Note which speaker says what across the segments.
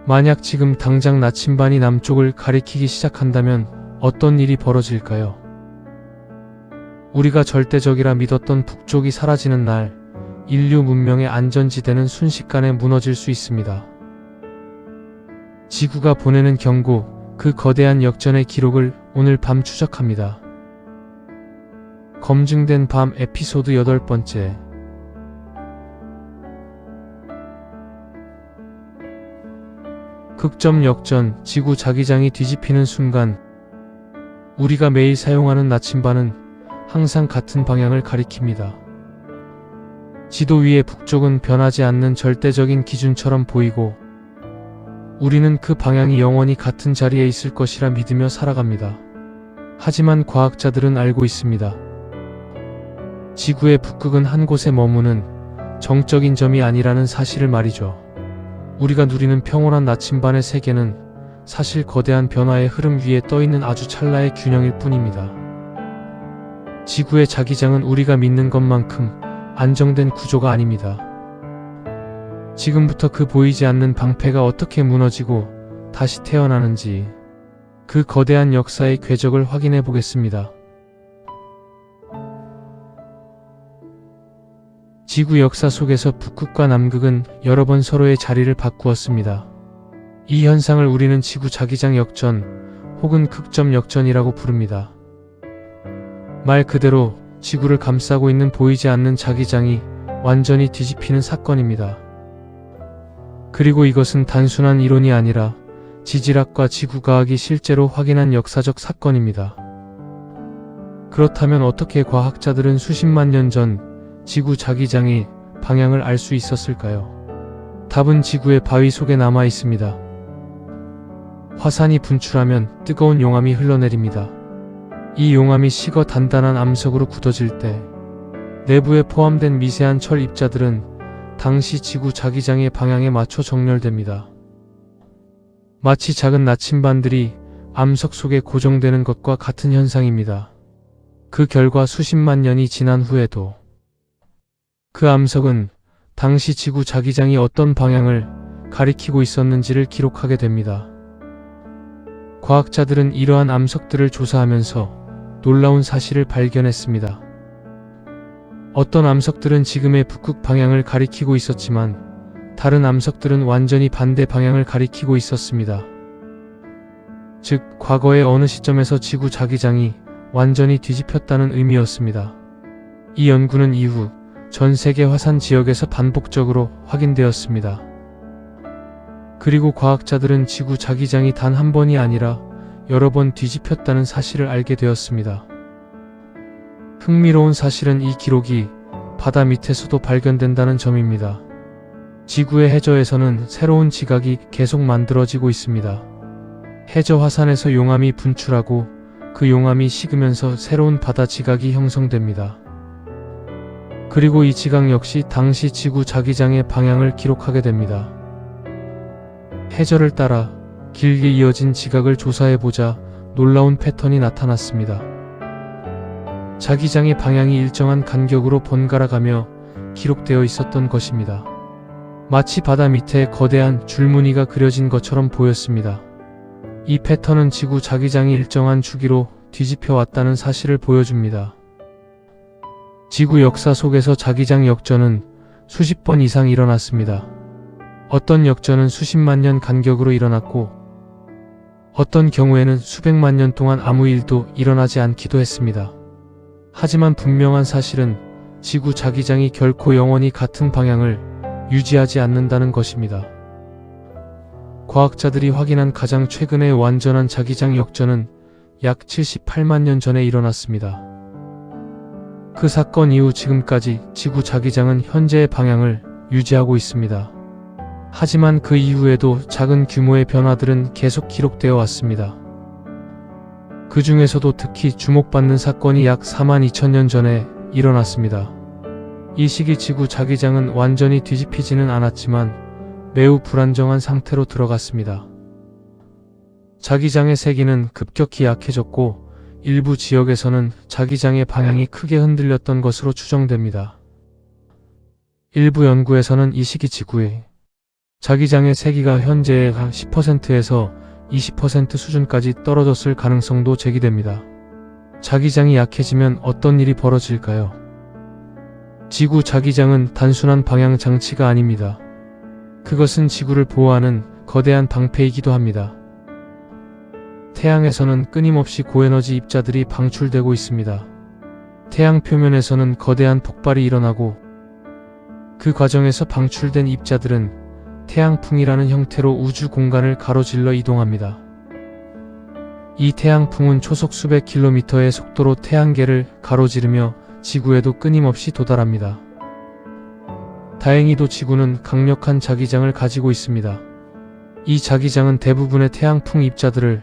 Speaker 1: 만약 지금 당장 나침반이 남쪽을 가리키기 시작한다면 어떤 일이 벌어질까요? 우리가 절대적이라 믿었던 북쪽이 사라지는 날, 인류 문명의 안전지대는 순식간에 무너질 수 있습니다. 지구가 보내는 경고, 그 거대한 역전의 기록을 오늘 밤 추적합니다. 검증된 밤 에피소드 8번째. 극점 역전, 지구 자기장이 뒤집히는 순간, 우리가 매일 사용하는 나침반은 항상 같은 방향을 가리킵니다. 지도 위의 북쪽은 변하지 않는 절대적인 기준처럼 보이고, 우리는 그 방향이 영원히 같은 자리에 있을 것이라 믿으며 살아갑니다. 하지만 과학자들은 알고 있습니다. 지구의 북극은 한 곳에 머무는 정적인 점이 아니라는 사실을 말이죠. 우리가 누리는 평온한 나침반의 세계는 사실 거대한 변화의 흐름 위에 떠있는 아주 찰나의 균형일 뿐입니다. 지구의 자기장은 우리가 믿는 것만큼 안정된 구조가 아닙니다. 지금부터 그 보이지 않는 방패가 어떻게 무너지고 다시 태어나는지, 그 거대한 역사의 궤적을 확인해 보겠습니다. 지구 역사 속에서 북극과 남극은 여러 번 서로의 자리를 바꾸었습니다. 이 현상을 우리는 지구 자기장 역전 혹은 극점 역전이라고 부릅니다. 말 그대로 지구를 감싸고 있는 보이지 않는 자기장이 완전히 뒤집히는 사건입니다. 그리고 이것은 단순한 이론이 아니라 지질학과 지구과학이 실제로 확인한 역사적 사건입니다. 그렇다면 어떻게 과학자들은 수십만 년 전 지구 자기장의 방향을 알 수 있었을까요? 답은 지구의 바위 속에 남아 있습니다. 화산이 분출하면 뜨거운 용암이 흘러내립니다. 이 용암이 식어 단단한 암석으로 굳어질 때 내부에 포함된 미세한 철 입자들은 당시 지구 자기장의 방향에 맞춰 정렬됩니다. 마치 작은 나침반들이 암석 속에 고정되는 것과 같은 현상입니다. 그 결과 수십만 년이 지난 후에도 그 암석은 당시 지구 자기장이 어떤 방향을 가리키고 있었는지를 기록하게 됩니다. 과학자들은 이러한 암석들을 조사하면서 놀라운 사실을 발견했습니다. 어떤 암석들은 지금의 북극 방향을 가리키고 있었지만 다른 암석들은 완전히 반대 방향을 가리키고 있었습니다. 즉, 과거의 어느 시점에서 지구 자기장이 완전히 뒤집혔다는 의미였습니다. 이 연구는 이후 전 세계 화산 지역에서 반복적으로 확인되었습니다. 그리고 과학자들은 지구 자기장이 단 한 번이 아니라 여러 번 뒤집혔다는 사실을 알게 되었습니다. 흥미로운 사실은 이 기록이 바다 밑에서도 발견된다는 점입니다. 지구의 해저에서는 새로운 지각이 계속 만들어지고 있습니다. 해저 화산에서 용암이 분출하고 그 용암이 식으면서 새로운 바다 지각이 형성됩니다. 그리고 이 지각 역시 당시 지구 자기장의 방향을 기록하게 됩니다. 해저를 따라 길게 이어진 지각을 조사해보자 놀라운 패턴이 나타났습니다. 자기장의 방향이 일정한 간격으로 번갈아가며 기록되어 있었던 것입니다. 마치 바다 밑에 거대한 줄무늬가 그려진 것처럼 보였습니다. 이 패턴은 지구 자기장이 일정한 주기로 뒤집혀 왔다는 사실을 보여줍니다. 지구 역사 속에서 자기장 역전은 수십 번 이상 일어났습니다. 어떤 역전은 수십만 년 간격으로 일어났고, 어떤 경우에는 수백만 년 동안 아무 일도 일어나지 않기도 했습니다. 하지만 분명한 사실은 지구 자기장이 결코 영원히 같은 방향을 유지하지 않는다는 것입니다. 과학자들이 확인한 가장 최근의 완전한 자기장 역전은 약 78만 년 전에 일어났습니다. 그 사건 이후 지금까지 지구 자기장은 현재의 방향을 유지하고 있습니다. 하지만 그 이후에도 작은 규모의 변화들은 계속 기록되어 왔습니다. 그 중에서도 특히 주목받는 사건이 약 42,000년 전에 일어났습니다. 이 시기 지구 자기장은 완전히 뒤집히지는 않았지만 매우 불안정한 상태로 들어갔습니다. 자기장의 세기는 급격히 약해졌고 일부 지역에서는 자기장의 방향이 크게 흔들렸던 것으로 추정됩니다. 일부 연구에서는 이 시기 지구의 자기장의 세기가 현재의 10%에서 20% 수준까지 떨어졌을 가능성도 제기됩니다. 자기장이 약해지면 어떤 일이 벌어질까요? 지구 자기장은 단순한 방향 장치가 아닙니다. 그것은 지구를 보호하는 거대한 방패이기도 합니다. 태양에서는 끊임없이 고에너지 입자들이 방출되고 있습니다. 태양 표면에서는 거대한 폭발이 일어나고 그 과정에서 방출된 입자들은 태양풍이라는 형태로 우주 공간을 가로질러 이동합니다. 이 태양풍은 초속 수백 킬로미터의 속도로 태양계를 가로지르며 지구에도 끊임없이 도달합니다. 다행히도 지구는 강력한 자기장을 가지고 있습니다. 이 자기장은 대부분의 태양풍 입자들을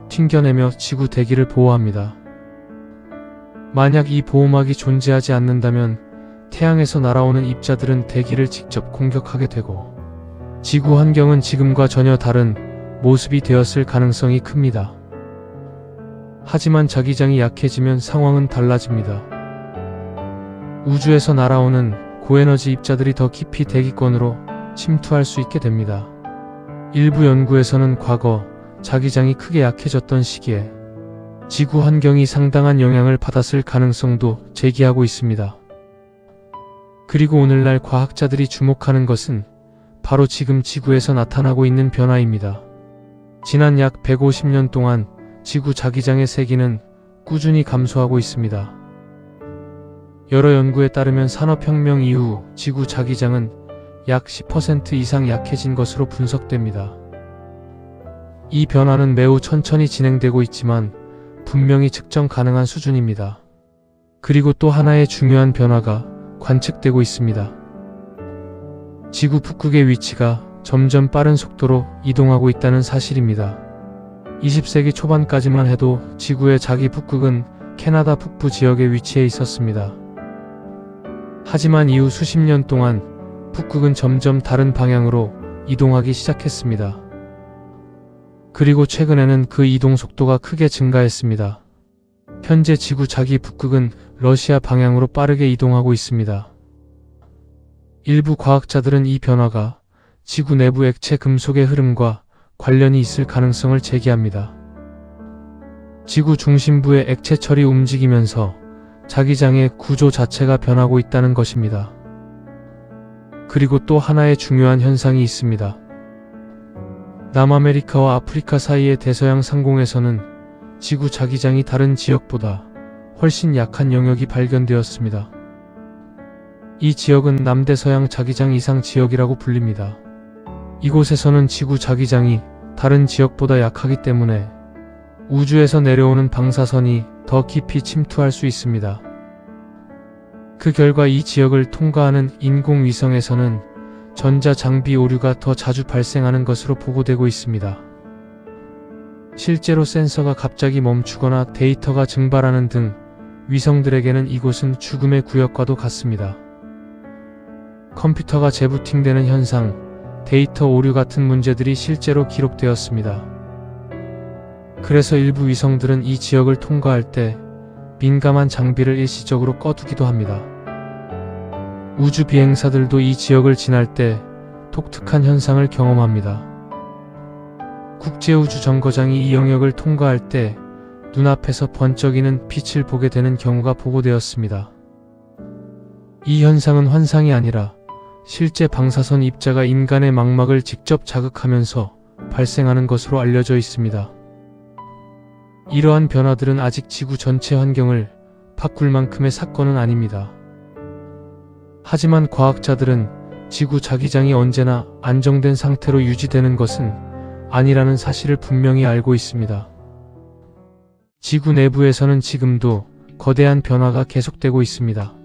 Speaker 1: 튕겨내며 지구 대기를 보호합니다. 만약 이 보호막이 존재하지 않는다면 태양에서 날아오는 입자들은 대기를 직접 공격하게 되고 지구 환경은 지금과 전혀 다른 모습이 되었을 가능성이 큽니다. 하지만 자기장이 약해지면 상황은 달라집니다. 우주에서 날아오는 고에너지 입자들이 더 깊이 대기권으로 침투할 수 있게 됩니다. 일부 연구에서는 과거 자기장이 크게 약해졌던 시기에 지구 환경이 상당한 영향을 받았을 가능성도 제기하고 있습니다. 그리고 오늘날 과학자들이 주목하는 것은 바로 지금 지구에서 나타나고 있는 변화입니다. 지난 약 150년 동안 지구 자기장의 세기는 꾸준히 감소하고 있습니다. 여러 연구에 따르면 산업혁명 이후 지구 자기장은 약 10% 이상 약해진 것으로 분석됩니다. 이 변화는 매우 천천히 진행되고 있지만 분명히 측정 가능한 수준입니다. 그리고 또 하나의 중요한 변화가 관측되고 있습니다. 지구 북극의 위치가 점점 빠른 속도로 이동하고 있다는 사실입니다. 20세기 초반까지만 해도 지구의 자기 북극은 캐나다 북부 지역에 위치해 있었습니다. 하지만 이후 수십 년 동안 북극은 점점 다른 방향으로 이동하기 시작했습니다. 그리고 최근에는 그 이동 속도가 크게 증가했습니다. 현재 지구 자기 북극은 러시아 방향으로 빠르게 이동하고 있습니다. 일부 과학자들은 이 변화가 지구 내부 액체 금속의 흐름과 관련이 있을 가능성을 제기합니다. 지구 중심부의 액체철이 움직이면서 자기장의 구조 자체가 변하고 있다는 것입니다. 그리고 또 하나의 중요한 현상이 있습니다. 남아메리카와 아프리카 사이의 대서양 상공에서는 지구 자기장이 다른 지역보다 훨씬 약한 영역이 발견되었습니다. 이 지역은 남대서양 자기장 이상 지역이라고 불립니다. 이곳에서는 지구 자기장이 다른 지역보다 약하기 때문에 우주에서 내려오는 방사선이 더 깊이 침투할 수 있습니다. 그 결과 이 지역을 통과하는 인공위성에서는 전자장비 오류가 더 자주 발생하는 것으로 보고되고 있습니다. 실제로 센서가 갑자기 멈추거나 데이터가 증발하는 등 위성들에게는 이곳은 죽음의 구역과도 같습니다. 컴퓨터가 재부팅되는 현상, 데이터 오류 같은 문제들이 실제로 기록되었습니다. 그래서 일부 위성들은 이 지역을 통과할 때 민감한 장비를 일시적으로 꺼두기도 합니다. 우주 비행사들도 이 지역을 지날 때 독특한 현상을 경험합니다. 국제우주정거장이 이 영역을 통과할 때 눈앞에서 번쩍이는 빛을 보게 되는 경우가 보고되었습니다. 이 현상은 환상이 아니라 실제 방사선 입자가 인간의 망막을 직접 자극하면서 발생하는 것으로 알려져 있습니다. 이러한 변화들은 아직 지구 전체 환경을 바꿀 만큼의 사건은 아닙니다. 하지만 과학자들은 지구 자기장이 언제나 안정된 상태로 유지되는 것은 아니라는 사실을 분명히 알고 있습니다. 지구 내부에서는 지금도 거대한 변화가 계속되고 있습니다.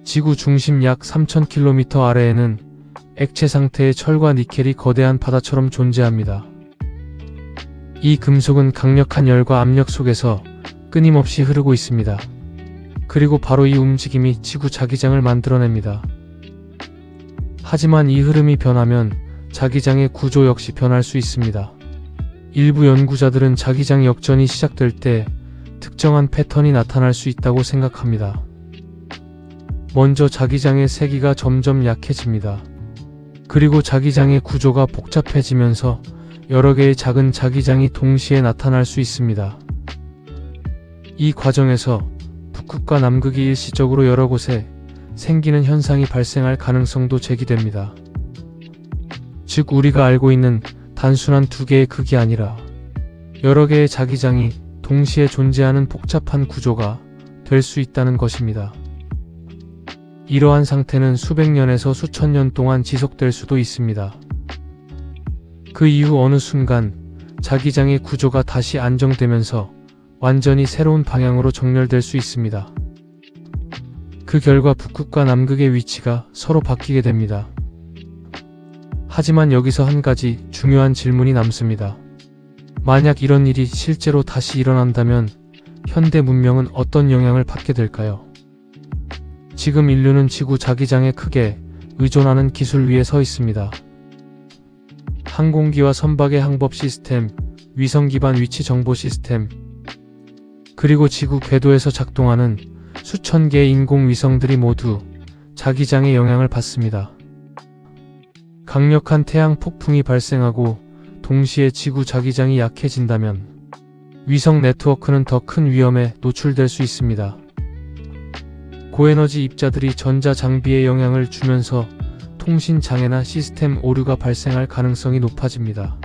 Speaker 1: 지구 중심 약 3000km 아래에는 액체 상태의 철과 니켈이 거대한 바다처럼 존재합니다. 이 금속은 강력한 열과 압력 속에서 끊임없이 흐르고 있습니다. 그리고 바로 이 움직임이 지구 자기장을 만들어냅니다. 하지만 이 흐름이 변하면 자기장의 구조 역시 변할 수 있습니다. 일부 연구자들은 자기장 역전이 시작될 때 특정한 패턴이 나타날 수 있다고 생각합니다. 먼저 자기장의 세기가 점점 약해집니다. 그리고 자기장의 구조가 복잡해지면서 여러 개의 작은 자기장이 동시에 나타날 수 있습니다. 이 과정에서 북극과 남극이 일시적으로 여러 곳에 생기는 현상이 발생할 가능성도 제기됩니다. 즉 우리가 알고 있는 단순한 두 개의 극이 아니라 여러 개의 자기장이 동시에 존재하는 복잡한 구조가 될 수 있다는 것입니다. 이러한 상태는 수백 년에서 수천 년 동안 지속될 수도 있습니다. 그 이후 어느 순간 자기장의 구조가 다시 안정되면서 완전히 새로운 방향으로 정렬될 수 있습니다. 그 결과 북극과 남극의 위치가 서로 바뀌게 됩니다. 하지만 여기서 한 가지 중요한 질문이 남습니다. 만약 이런 일이 실제로 다시 일어난다면 현대 문명은 어떤 영향을 받게 될까요? 지금 인류는 지구 자기장에 크게 의존하는 기술 위에 서 있습니다. 항공기와 선박의 항법 시스템, 위성 기반 위치 정보 시스템, 그리고 지구 궤도에서 작동하는 수천 개의 인공위성들이 모두 자기장의 영향을 받습니다. 강력한 태양 폭풍이 발생하고 동시에 지구 자기장이 약해진다면 위성 네트워크는 더 큰 위험에 노출될 수 있습니다. 고에너지 입자들이 전자 장비에 영향을 주면서 통신 장애나 시스템 오류가 발생할 가능성이 높아집니다.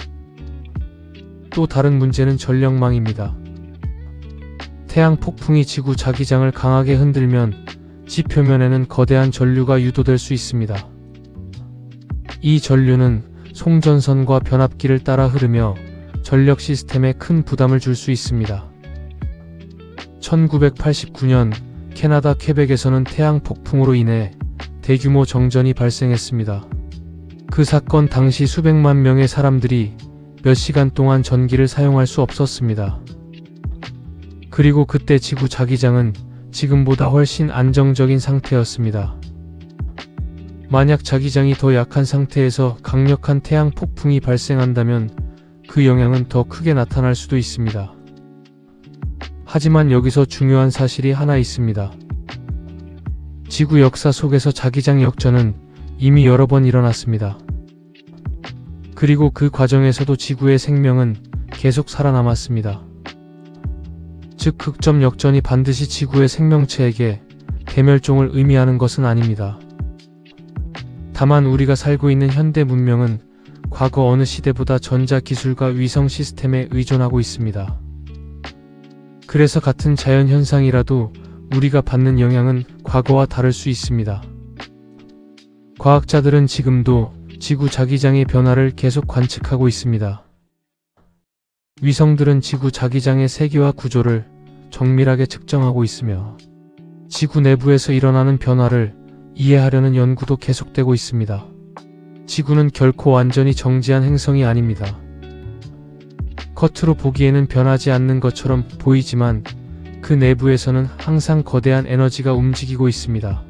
Speaker 1: 또 다른 문제는 전력망입니다. 태양 폭풍이 지구 자기장을 강하게 흔들면 지표면에는 거대한 전류가 유도될 수 있습니다. 이 전류는 송전선과 변압기를 따라 흐르며 전력 시스템에 큰 부담을 줄 수 있습니다. 1989년 캐나다 퀘벡에서는 태양 폭풍으로 인해 대규모 정전이 발생했습니다. 그 사건 당시 수백만 명의 사람들이 몇 시간 동안 전기를 사용할 수 없었습니다. 그리고 그때 지구 자기장은 지금보다 훨씬 안정적인 상태였습니다. 만약 자기장이 더 약한 상태에서 강력한 태양 폭풍이 발생한다면 그 영향은 더 크게 나타날 수도 있습니다. 하지만 여기서 중요한 사실이 하나 있습니다. 지구 역사 속에서 자기장 역전은 이미 여러 번 일어났습니다. 그리고 그 과정에서도 지구의 생명은 계속 살아남았습니다. 즉 극점 역전이 반드시 지구의 생명체에게 대멸종을 의미하는 것은 아닙니다. 다만 우리가 살고 있는 현대 문명은 과거 어느 시대보다 전자기술과 위성 시스템에 의존하고 있습니다. 그래서 같은 자연현상이라도 우리가 받는 영향은 과거와 다를 수 있습니다. 과학자들은 지금도 지구 자기장의 변화를 계속 관측하고 있습니다. 위성들은 지구 자기장의 세기와 구조를 정밀하게 측정하고 있으며 지구 내부에서 일어나는 변화를 이해하려는 연구도 계속되고 있습니다. 지구는 결코 완전히 정지한 행성이 아닙니다. 겉으로 보기에는 변하지 않는 것처럼 보이지만 그 내부에서는 항상 거대한 에너지가 움직이고 있습니다.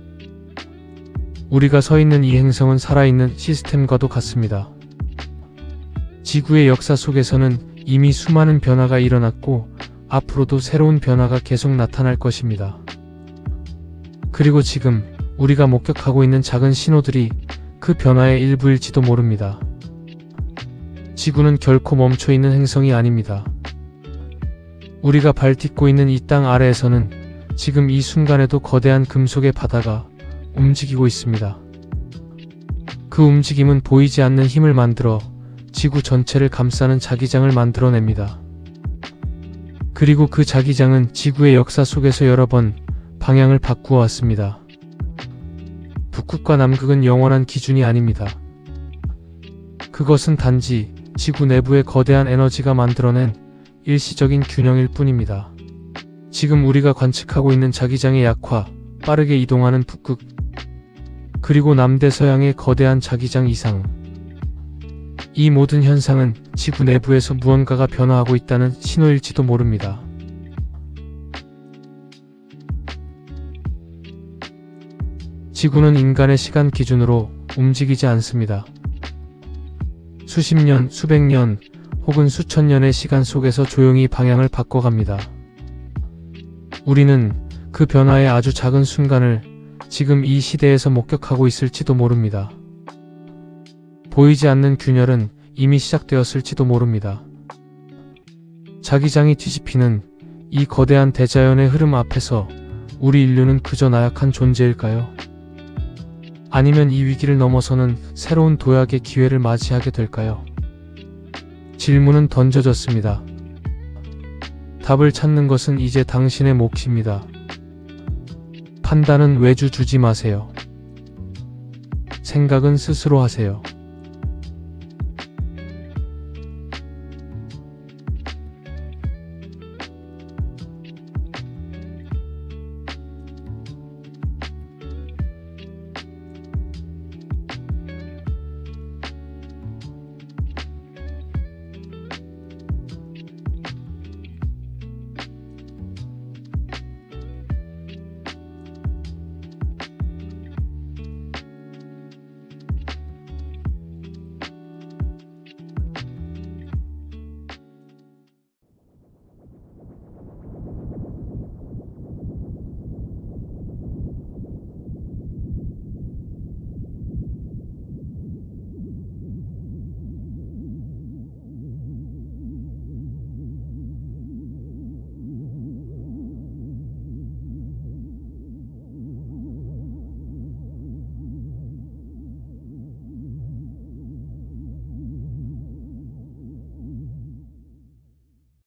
Speaker 1: 우리가 서 있는 이 행성은 살아있는 시스템과도 같습니다. 지구의 역사 속에서는 이미 수많은 변화가 일어났고 앞으로도 새로운 변화가 계속 나타날 것입니다. 그리고 지금 우리가 목격하고 있는 작은 신호들이 그 변화의 일부일지도 모릅니다. 지구는 결코 멈춰있는 행성이 아닙니다. 우리가 발 딛고 있는 이 땅 아래에서는 지금 이 순간에도 거대한 금속의 바다가 움직이고 있습니다. 그 움직임은 보이지 않는 힘을 만들어 지구 전체를 감싸는 자기장을 만들어냅니다. 그리고 그 자기장은 지구의 역사 속에서 여러 번 방향을 바꾸어 왔습니다. 북극과 남극은 영원한 기준이 아닙니다. 그것은 단지 지구 내부의 거대한 에너지가 만들어낸 일시적인 균형일 뿐입니다. 지금 우리가 관측하고 있는 자기장의 약화, 빠르게 이동하는 북극, 그리고 남대서양의 거대한 자기장 이상, 이 모든 현상은 지구 내부에서 무언가가 변화하고 있다는 신호일지도 모릅니다. 지구는 인간의 시간 기준으로 움직이지 않습니다. 수십 년, 수백 년, 혹은 수천 년의 시간 속에서 조용히 방향을 바꿔갑니다. 우리는 그 변화의 아주 작은 순간을 지금 이 시대에서 목격하고 있을지도 모릅니다. 보이지 않는 균열은 이미 시작되었을지도 모릅니다. 자기장이 뒤집히는 이 거대한 대자연의 흐름 앞에서 우리 인류는 그저 나약한 존재일까요? 아니면 이 위기를 넘어서는 새로운 도약의 기회를 맞이하게 될까요? 질문은 던져졌습니다. 답을 찾는 것은 이제 당신의 몫입니다. 판단은 외주 주지 마세요. 생각은 스스로 하세요.